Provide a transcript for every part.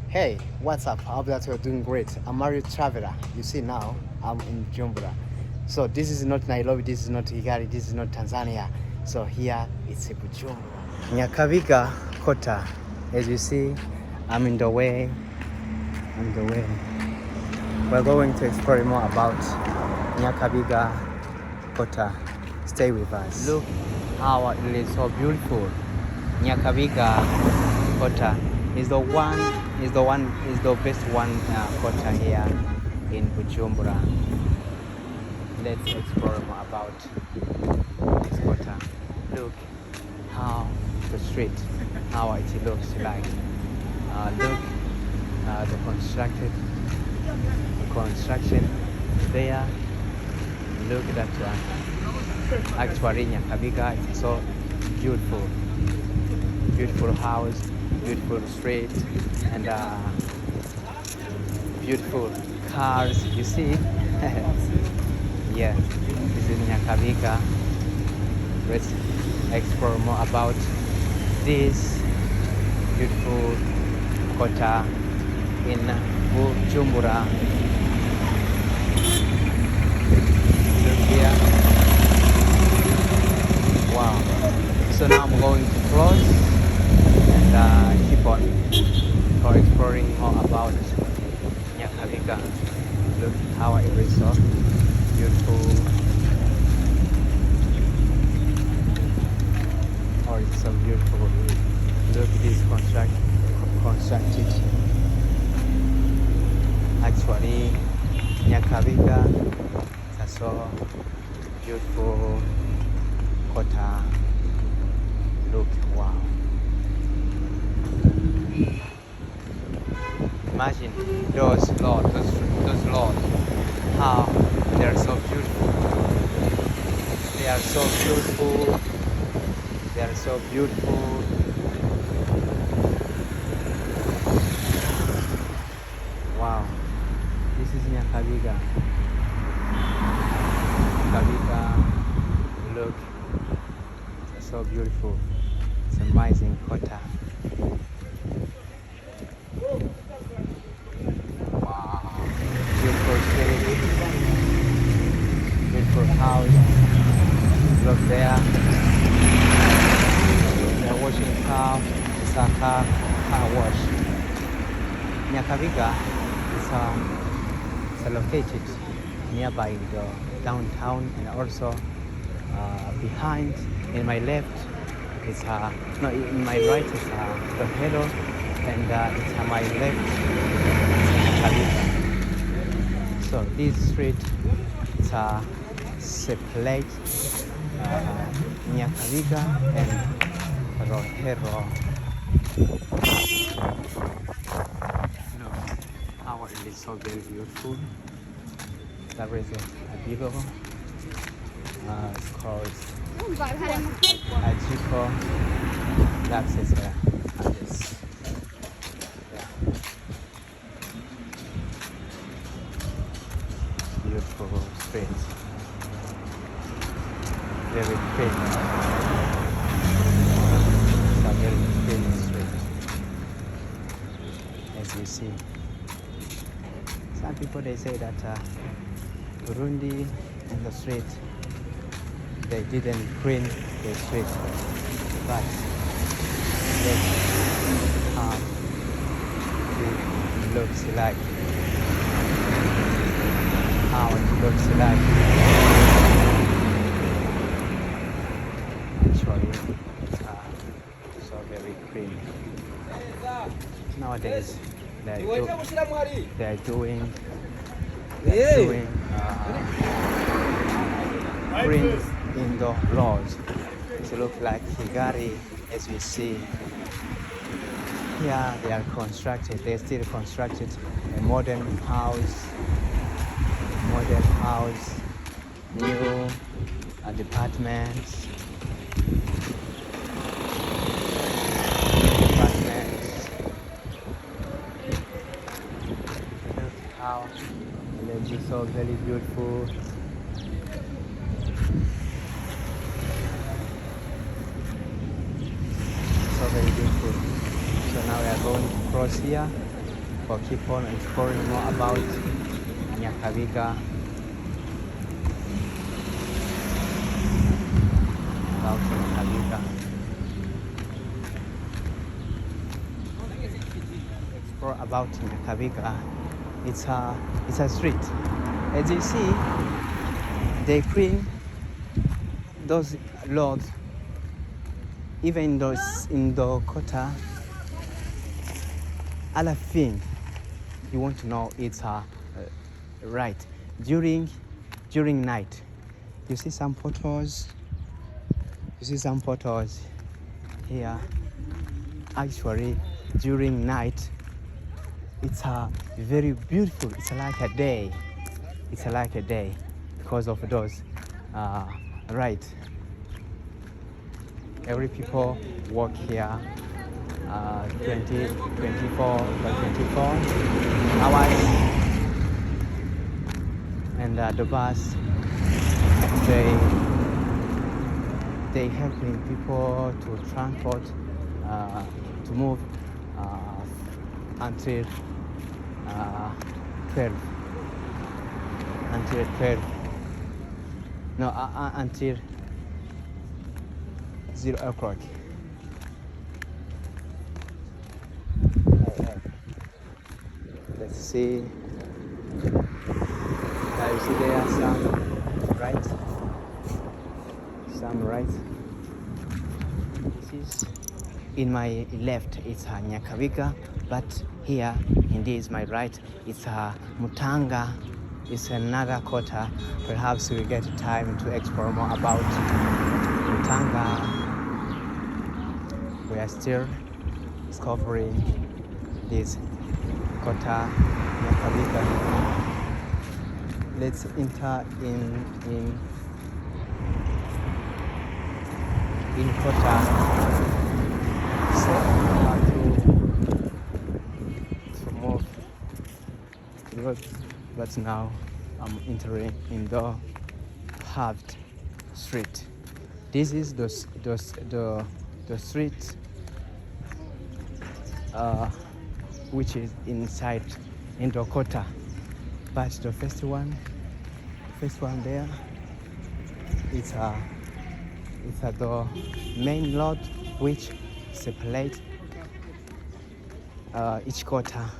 Hey, what's up? I hope that you're doing great. I'm Mario Traveler. You see now, I'm in Bujumbura. So this is not Nairobi, this is not Kigali, this is not Tanzania. So here it's Bujumbura. Nyakabiga Kota. As you see, I'm in the way. We're going to explore more about Nyakabiga Kota. Stay with us. Look how it is so beautiful. Nyakabiga Kota is the best one kota here in Bujumbura. Let's explore more about this kota. Look how the street, how it looks like. Look the construction there. Look at that one. Actually, Nyakabiga is so beautiful. Beautiful house, beautiful street, and beautiful cars. You see? Yeah, this is Nyakabiga. Let's explore more about this beautiful kota in Bujumbura. Look here. Wow. So now I'm going to close and keep on exploring more about Nyakabiga. Look how it is so beautiful. Oh, it's so beautiful. Look at this constructed. Actually, Nyakabiga is so beautiful kota. Look, wow. Imagine those lords, how they are so beautiful. They are so beautiful. They are so beautiful. Wow. This is Nyakabiga. Nyakabiga. Look. It's so beautiful. It's amazing kota. Beautiful house. Look there. They're washing car. It's a car wash. Nyakabiga is located nearby the downtown, and also behind. In my left is no, in my right is the Hello, and it's on my left is Nyakabiga. So this street is separate Nyakabiga and Rohero. Look how it is so very beautiful. There is a below. It's called Ajiko. That's it. Address. Beautiful street. Very pretty. It's a very pretty street. As you see. Some people they say that Burundi and the street they didn't clean the street, but that's how it looks like. How it looks like. Actually, it's so very clean. Nowadays, they're doing print in the roads. It looks like Kigali, as we see. Here they still constructed a modern house, new apartments. Look how the village is so very beautiful. So very beautiful. So now we are going to cross here for keep on exploring more about Nyakabiga, about Nyakabiga. Explore about Nyakabiga. It's a street. As you see, they clean those roads, even those in the quota. Other thing you want to know is right during night. You see some photos. You see some photos here. Actually, during night, it's very beautiful. It's like a day. It's like a day because of those right. Every people work here 24 hours, and the bus they helping people to transport to move until 12. Until 12. No, until 0 o'clock. Let's see. You see there some right. Some right. This is in my left. It's Nyakabiga, but here in this my right. It's Mutanga. It's another quarter. Perhaps we get time to explore more about Mutanga. We are still discovering this quarter, Nyakabiga. Let's enter in quarter. So to move the road, but now I'm entering in the halved street. This is the street which is inside in the quarter, but the first one there, it's the main road which separates each quarter.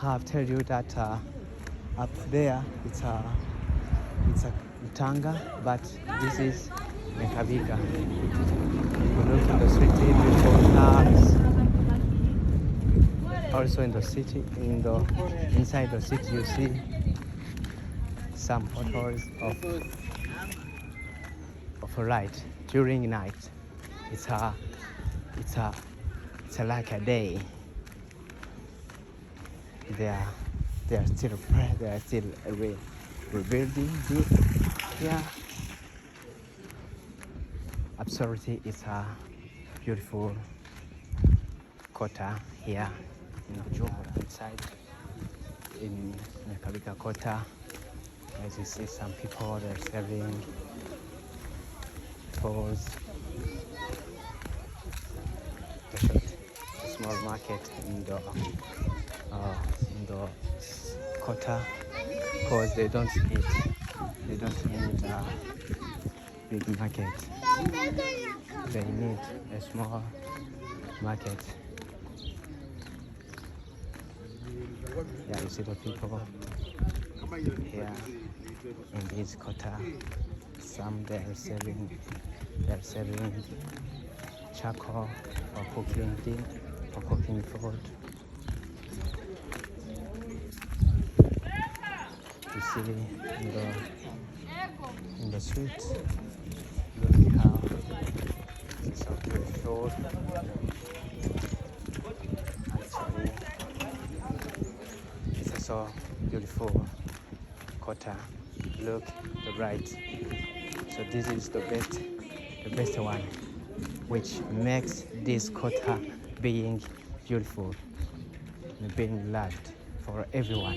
I've told you that up there it's a Tanga, but this is Nyakabiga. You look in the city, beautiful cars. Also in the city, inside the city, you see some photos of a light during night. It's like a day. They are still rebuilding here. Absolutely, it's a beautiful quarter here in Bujumbura, inside in Nyakabiga quarter. As you see, some people they're selling foods. A small market in the quarter, because they don't need a big market. They need a small market. Yeah, you see the people here in this quarter. Some they're selling charcoal for cooking food. You see in the street, look how it's so beautiful. Actually, it's so beautiful quarter. Look the right. So this is the best one, which makes this quarter being beautiful and being loved for everyone.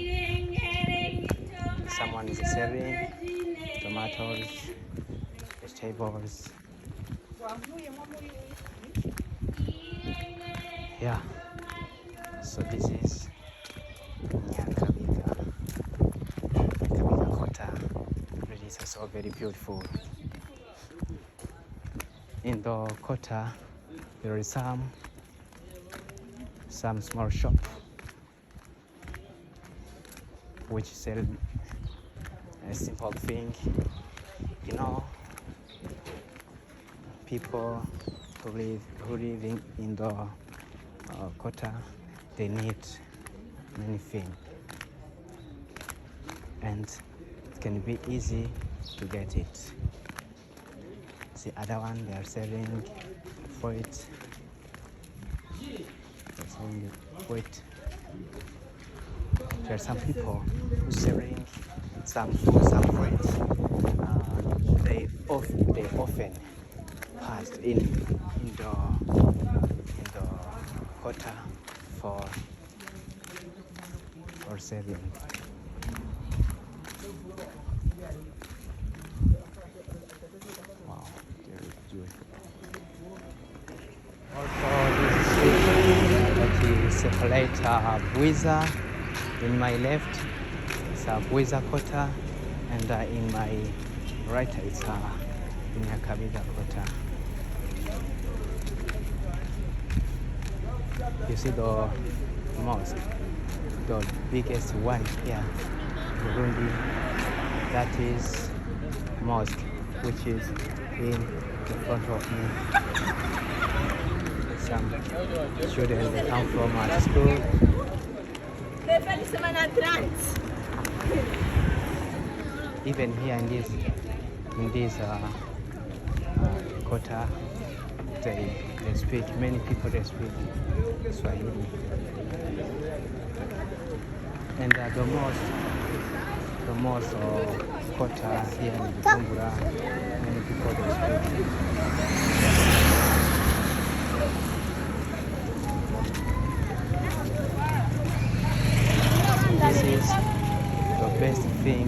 Someone is selling tomatoes, vegetables. Yeah. So this is Nyakabiga. Nyakabiga Kota. It is also very beautiful. In the Kota, there is some small shop which sell a simple thing. You know, people who live in the Kota, they need many things, and it can be easy to get it. The other one, they are selling fruit. They're selling fruit. There are some people who selling some fruit. They often pass in the Kota for selling. Wow, very beautiful. Also, this street that is separate Buiza. In my left, it's Buiza Kota, and in my right, it's Nyakabiga Kota. You see the mosque, the biggest one here, Burundi. That is mosque, which is in the front of me. Some students, they come from school. Even here in this Kota, they speak. Many people they speak Swahili. And the most Kota here in Bujumbura, many people they speak. This is the best thing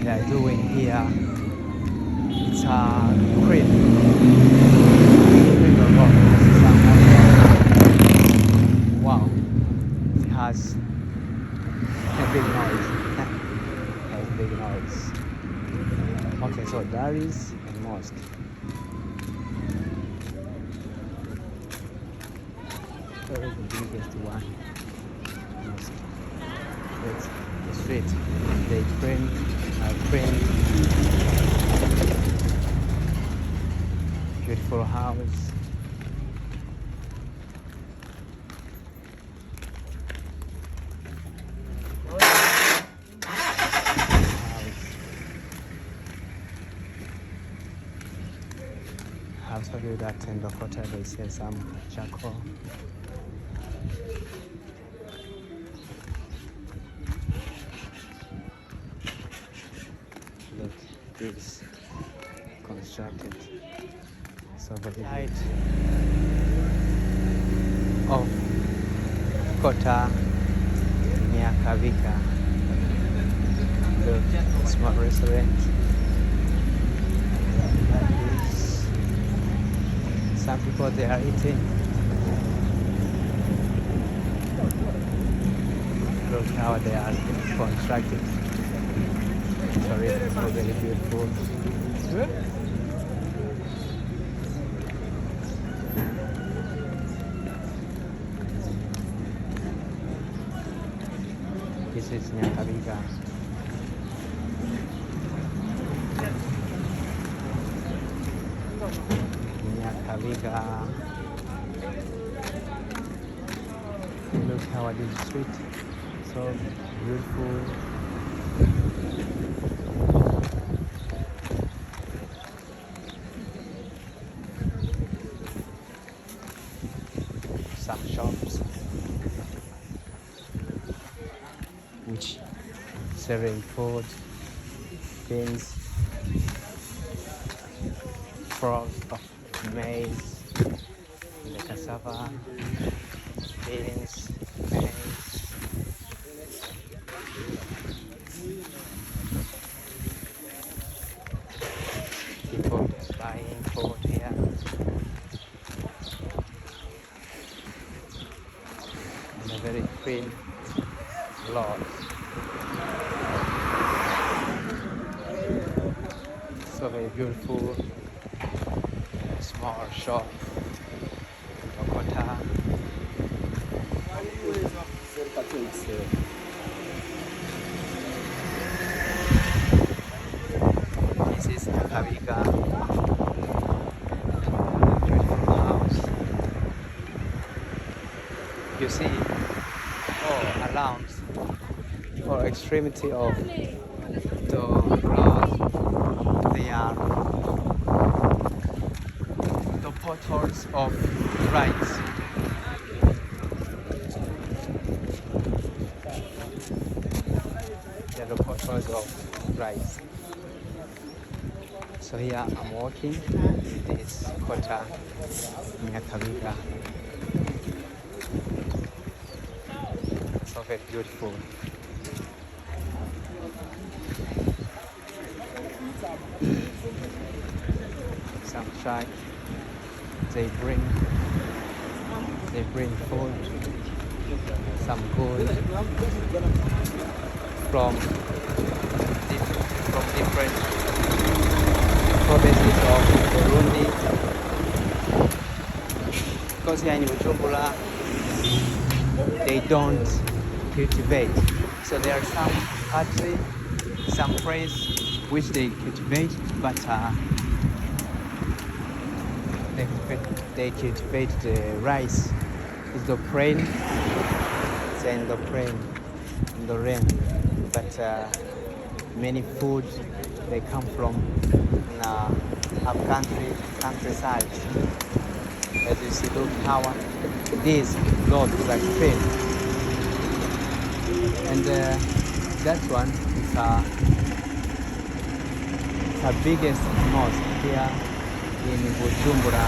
they are doing here. It's a crib. Wow, it has a big noise. It has big noise. Okay, so that is a mosque. That is the biggest one. Mosque. It's the street. They print. Beautiful house. I'll tell you that in the Kota they sell some charcoal. Look, this constructed. So the height of Kota Nyakabiga. Look, small restaurant. Some people they are eating. Look how they are constructed. Sorry, it's so very beautiful. This is Nyakabiga. Nyakabiga. Look how it is sweet. So beautiful. Some shops which serving food, beans, frogs of maize, the cassava, beans, maize. People just buying food here. And a very clean Lord. So very beautiful. Small shop. Dakota. This is Nyakabiga. Beautiful house. You see, all around, or extremity of the road, they are the potholes of rice. They are the potholes of rice. So here I'm walking in this kota, Nyakabiga. So very beautiful. Some truck, they bring food, some goods from different provinces of Burundi. Because here in Bujumbura they don't cultivate, so there are some country, some place which they cultivate, but they cultivate the rice. It's the rain, it's in the rain. But many food they come from countryside. As you see, look how this road is like thin, and that one is the biggest mosque here in Bujumbura.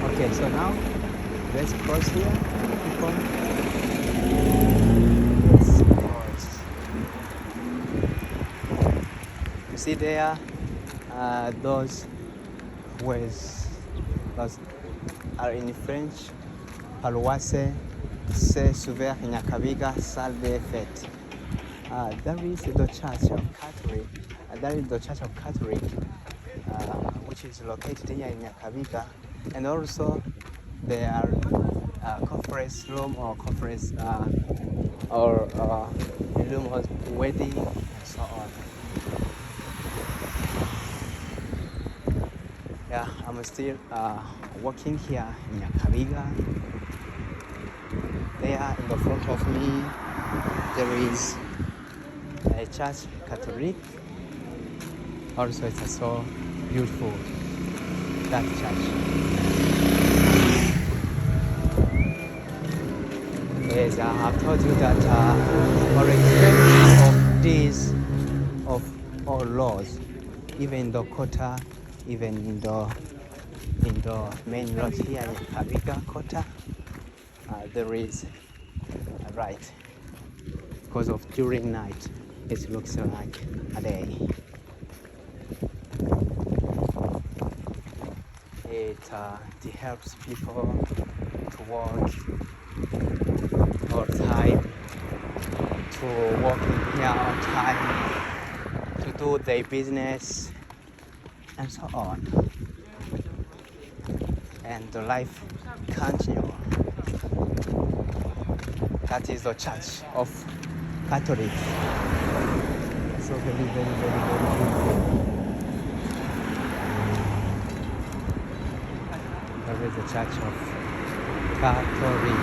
Okay, so now let's cross here. Keep on. Let's cross. You see there, those words, those are in French. Paroisse Saint-Sauveur Nyakabiga Salle des Fêtes. That is the Church of Catholic. That is the Church of Catholic, which is located here in Nyakabiga. And also there are conference room or conference or room of wedding and so on. Yeah, I'm still walking here in Nyakabiga. There in the front of me there is a church Catholic. Also it's so beautiful, that church. Yes, I have told you that for example of all laws, even in the kota, even in the main road here in Nyakabiga kota, there is a right, because of during night it looks like a day. It helps people to walk all time, to walk in here all time, to do their business and so on. And the life continues. That is the church of Catholic. So very, very, very, very beautiful. There is the church of Catholic.